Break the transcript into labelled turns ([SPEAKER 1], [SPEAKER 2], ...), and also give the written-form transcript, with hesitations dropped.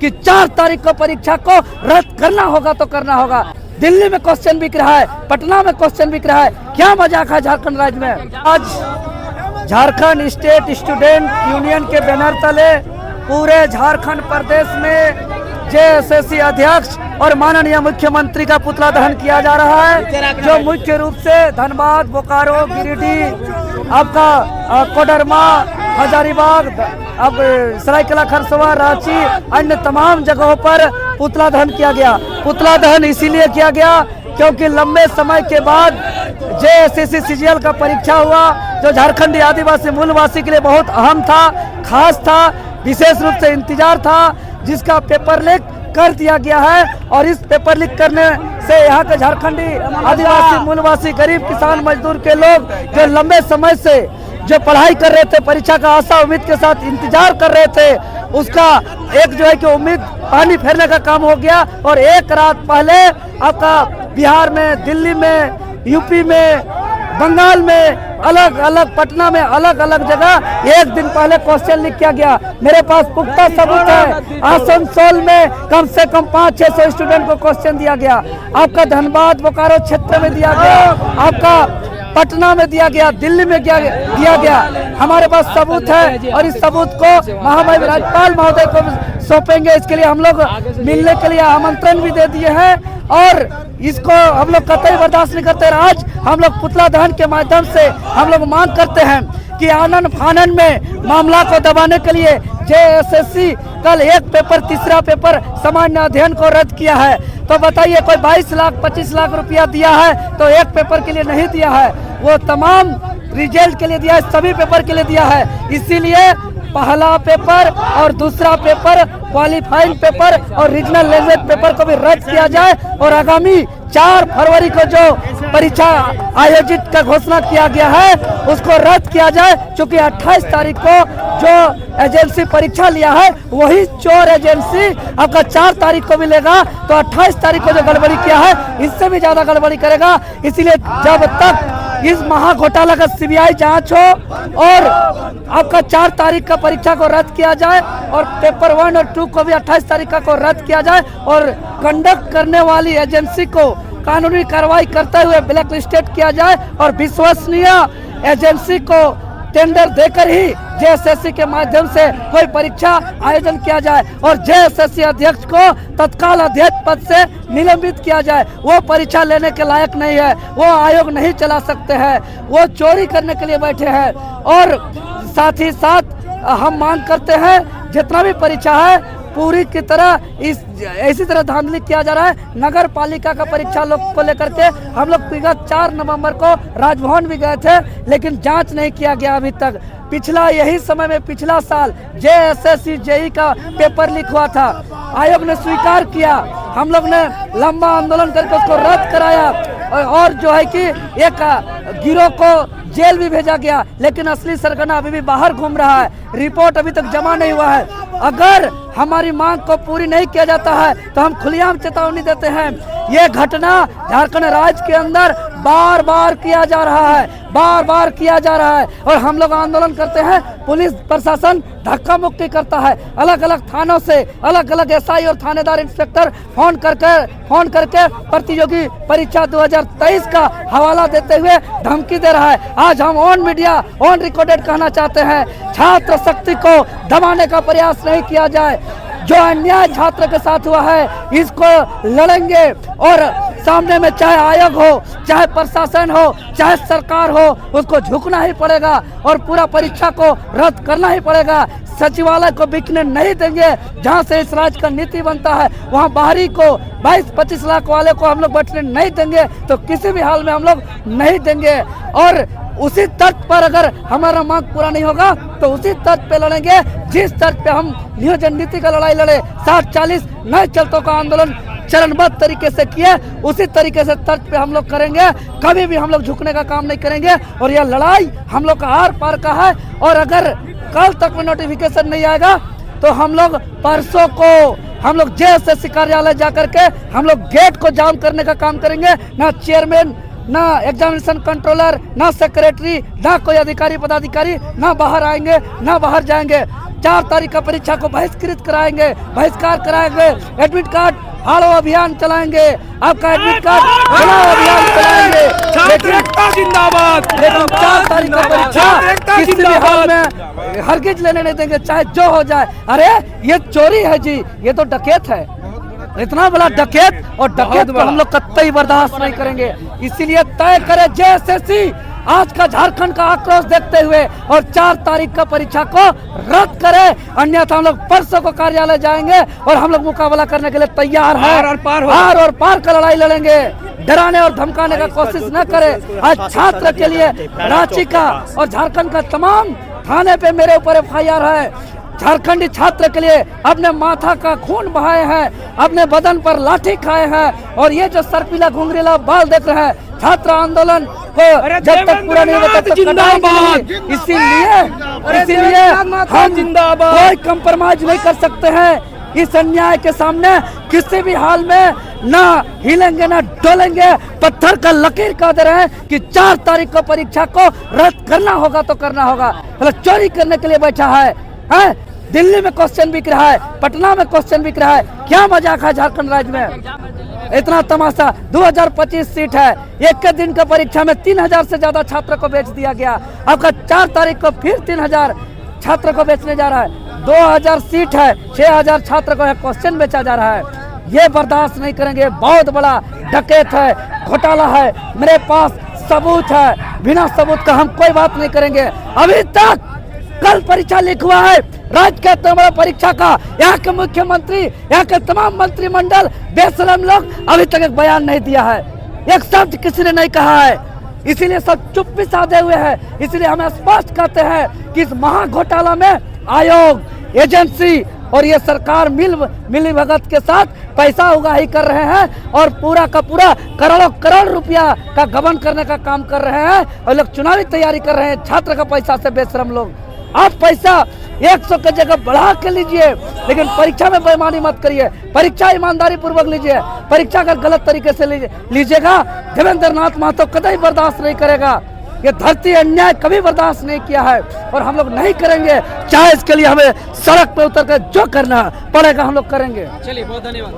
[SPEAKER 1] कि 4 तारीख को परीक्षा को रद्द करना होगा तो करना होगा। दिल्ली में क्वेश्चन बिक रहा है, पटना में क्वेश्चन बिक रहा है, क्या मजाक है झारखंड राज्य में। आज झारखंड स्टेट स्टूडेंट यूनियन के बैनर तले पूरे झारखंड प्रदेश में जेएसएससी अध्यक्ष और माननीय मुख्यमंत्री का पुतला दहन किया जा रहा है, जो मुख्य रूप से धनबाद, बोकारो, गिरिडीह, आपका कोडरमा, हजारीबाग, अब सरायकेला खरसवा, रांची, अन्य तमाम जगहों पर पुतला दहन किया गया। पुतला दहन इसीलिए किया गया क्योंकि लंबे समय के बाद जेएसएससी सीजीएल का परीक्षा हुआ, जो झारखंडी आदिवासी मूलवासी के लिए बहुत अहम था, खास था, विशेष रूप से इंतजार था, जिसका पेपर लीक कर दिया गया है। और इस पेपर लीक करने से यहाँ के झारखंडी आदिवासी मूलवासी गरीब किसान मजदूर के लोग जो लंबे समय से जो पढ़ाई कर रहे थे, परीक्षा का आशा उम्मीद के साथ इंतजार कर रहे थे, उसका एक जो है कि उम्मीद पानी फेरने का काम हो गया। और एक रात पहले आपका बिहार में, दिल्ली में, यूपी में, बंगाल में, अलग अलग पटना में, अलग अलग जगह एक दिन पहले क्वेश्चन लीक किया गया। मेरे पास पुख्ता सबूत है। आसनसोल में कम से कम 500-600 स्टूडेंट को क्वेश्चन दिया गया, आपका धनबाद बोकारो क्षेत्र में दिया गया, आपका पटना में दिया गया, दिल्ली में दिया गया। हमारे पास सबूत है और इस सबूत को महामहिम राज्यपाल महोदय को सौंपेंगे। इसके लिए हम लोग मिलने के लिए आमंत्रण भी दे दिए हैं और इसको हम लोग कतई बर्दाश्त नहीं करते। आज हम लोग पुतला दहन के माध्यम से हम लोग मांग करते हैं कि आनन फानन में मामला को दबाने के लिए जेएसएससी कल एक पेपर, तीसरा पेपर सामान्य अध्ययन को रद्द किया है। तो बताइए, कोई 22 लाख 25 लाख रुपया दिया है तो एक पेपर के लिए नहीं दिया है, वो तमाम रिजल्ट के लिए दिया है, सभी पेपर के लिए दिया है। इसीलिए पहला पेपर और दूसरा पेपर, क्वालिफाइंग पेपर और रीजनल लैंग्वेज पेपर को भी रद्द किया जाए और आगामी 4 फरवरी को जो परीक्षा आयोजित का घोषणा किया गया है उसको रद्द किया जाए। क्योंकि 28 तारीख को जो एजेंसी परीक्षा लिया है वही चोर एजेंसी आपका 4 तारीख को भी लेगा, तो 28 तारीख को जो गड़बड़ी किया है इससे भी ज्यादा गड़बड़ी करेगा। इसीलिए जब तक इस महाघोटाला का सीबीआई जांच हो और आपका 4 तारीख का परीक्षा को रद्द किया जाए और पेपर 1 और 2 को भी 28 तारीख को रद्द किया जाए और कंडक्ट करने वाली एजेंसी को कानूनी कार्रवाई करते हुए ब्लैक लिस्टेड किया जाए और विश्वसनीय एजेंसी को टेंडर देकर ही जेएसएससी के माध्यम से कोई परीक्षा आयोजन किया जाए और जेएसएससी अध्यक्ष को तत्काल अध्यक्ष पद से निलंबित किया जाए। वो परीक्षा लेने के लायक नहीं है, वो आयोग नहीं चला सकते हैं, वो चोरी करने के लिए बैठे हैं। और साथ ही साथ हम मांग करते हैं जितना भी परीक्षा है पूरी की तरह इसी तरह धांधली किया जा रहा है। नगर पालिका का परीक्षा लोग को लेकर के हम लोग विगत 4 नवंबर को राजभवन भी गए थे, लेकिन जांच नहीं किया गया अभी तक। पिछला यही समय में पिछला साल जेएसएससी जेई का पेपर लीक हुआ था, आयोग ने स्वीकार किया, हम लोग ने लंबा आंदोलन करके उसको रद्द कराया और जो है कि एक गिरोह को जेल भी भेजा गया, लेकिन असली सरगना अभी भी बाहर घूम रहा है, रिपोर्ट अभी तक जमा नहीं हुआ है। अगर हमारी मांग को पूरी नहीं किया जाता है तो हम खुलेआम चेतावनी देते हैं। ये घटना झारखंड राज्य के अंदर बार बार किया जा रहा है, बार बार किया जा रहा है और हम लोग आंदोलन करते हैं। पुलिस प्रशासन धक्का मुक्की करता है, अलग अलग थानों से अलग अलग एसआई और थानेदार इंस्पेक्टर फोन करके प्रतियोगी परीक्षा 2023 का हवाला देते हुए धमकी दे रहा है। आज हम ऑन मीडिया, ऑन रिकॉर्डेड कहना चाहते हैं, छात्र शक्ति को दबाने का प्रयास नहीं किया जाए। जो अन्याय छात्र के साथ हुआ है इसको लड़ेंगे और सामने में चाहे आयोग हो, चाहे प्रशासन हो, चाहे सरकार हो, उसको झुकना ही पड़ेगा और पूरा परीक्षा को रद्द करना ही पड़ेगा। सचिवालय को बिकने नहीं देंगे। जहां से इस राज्य का नीति बनता है वहां बाहरी को 22-25 लाख वाले को हम लोग बैठने नहीं देंगे, तो किसी भी हाल में हम लोग नहीं देंगे। और उसी तर्क पर अगर हमारा मांग पूरा नहीं होगा तो उसी तर्क पे लड़ेंगे जिस तर्क पे हम नियोजन नीति का लड़ाई लड़े, 60-40 नए चलतों का आंदोलन चरणबद्ध तरीके से किए, उसी तरीके से तर्क पे हम लोग करेंगे। कभी भी हम लोग झुकने का काम नहीं करेंगे और यह लड़ाई हम लोग का आर पार का है। और अगर कल तक में नोटिफिकेशन नहीं आएगा तो हम लोग परसों को हम लोग जेएसएससी कार्यालय जाकर के हम लोग गेट को जाम करने का काम करेंगे। ना चेयरमैन, ना एग्जामिनेशन कंट्रोलर, ना सेक्रेटरी, ना कोई अधिकारी पदाधिकारी ना बाहर आएंगे, ना बाहर जाएंगे। 4 तारीख का परीक्षा को बहिष्कृत कराएंगे, बहिष्कार कराएंगे। एडमिट कार्ड फाड़ो अभियान चलाएंगे, आपका एडमिट कार्ड चलाओ अभियान चलाएंगे।
[SPEAKER 2] जिंदाबाद।
[SPEAKER 1] लेकिन 4 तारीख का परीक्षा किसी भी हाल में हरगिज लेने नहीं देंगे, चाहे जो हो जाए। अरे ये चोरी है जी, ये तो डकैत है, इतना बड़ा डकैत, और डकैत को हम लोग कतई बर्दाश्त नहीं करेंगे। इसीलिए तय करे जेएसएससी आज का झारखंड का आक्रोश देखते हुए और 4 तारीख का परीक्षा को रद्द करे, अन्यथा हम लोग परसों को कार्यालय जाएंगे और हम लोग मुकाबला करने के लिए तैयार हैं। हार और पार का लड़ाई लड़ेंगे, डराने और धमकाने का कोशिश न करें। आज छात्र के लिए रांची का और झारखंड का तमाम थाने पे मेरे ऊपर FIR है। झारखंडी छात्र के लिए अपने माथा का खून बहाए हैं, अपने बदन पर लाठी खाए हैं, और ये जो सरपीला घुंघरीला बाल देख रहे हैं, छात्र आंदोलन को जब तक पूरा नहीं होता तब तक इसीलिए हम कोई कंप्रोमाइज नहीं कर सकते हैं। इस अन्याय के सामने किसी भी हाल में ना हिलेंगे ना डोलेंगे। पत्थर का लकीर कह दे रहे हैं कि 4 तारीख को परीक्षा को रद्द करना होगा तो करना होगा। मतलब चोरी करने के लिए बैठा है। दिल्ली में क्वेश्चन बिक रहा है, पटना में क्वेश्चन बिक रहा है। क्या मजाक है झारखंड राज्य में, इतना तमाशा। 2025 सीट है, एक के दिन का परीक्षा में 3000 से ज्यादा छात्र को बेच दिया गया। आपका 4 तारीख को फिर 3000 छात्र को बेचने जा रहा है। 2000 सीट है, 6000 छात्र को क्वेश्चन बेचा जा रहा है। ये बर्दाश्त नहीं करेंगे, बहुत बड़ा डकैत है, घोटाला है। मेरे पास सबूत है, बिना सबूत का हम कोई बात नहीं करेंगे। अभी तक कल परीक्षा लीक हुआ है राज्य के तमाम परीक्षा का, यहाँ के मुख्यमंत्री, यहाँ के तमाम मंत्रिमंडल बेशरम लोग अभी तक एक बयान नहीं दिया है, एक शब्द किसी ने नहीं कहा है। इसीलिए सब चुप्पी साधे हुए हैं। इसलिए हम स्पष्ट कहते हैं कि इस महा घोटाला में आयोग, एजेंसी और ये सरकार मिली भगत के साथ पैसा उगाही कर रहे हैं और पूरा का पूरा करोड़ों करोड़ रुपया का गबन करने का काम कर रहे हैं। और लोग चुनावी तैयारी कर रहे हैं छात्र का पैसा से बेशरम लोग। आप पैसा 100 की जगह बढ़ा के लीजिए, लेकिन परीक्षा में बेईमानी मत करिए। परीक्षा ईमानदारी पूर्वक लीजिए। परीक्षा अगर गलत तरीके से लीजिएगा, देवेंद्र नाथ महतो कतई बर्दाश्त नहीं करेगा। ये धरती अन्याय कभी बर्दाश्त नहीं किया है और हम लोग नहीं करेंगे। चाहे इसके लिए हमें सड़क पे उतर कर जो करना पड़ेगा हम लोग करेंगे।
[SPEAKER 2] चलिए, बहुत धन्यवाद।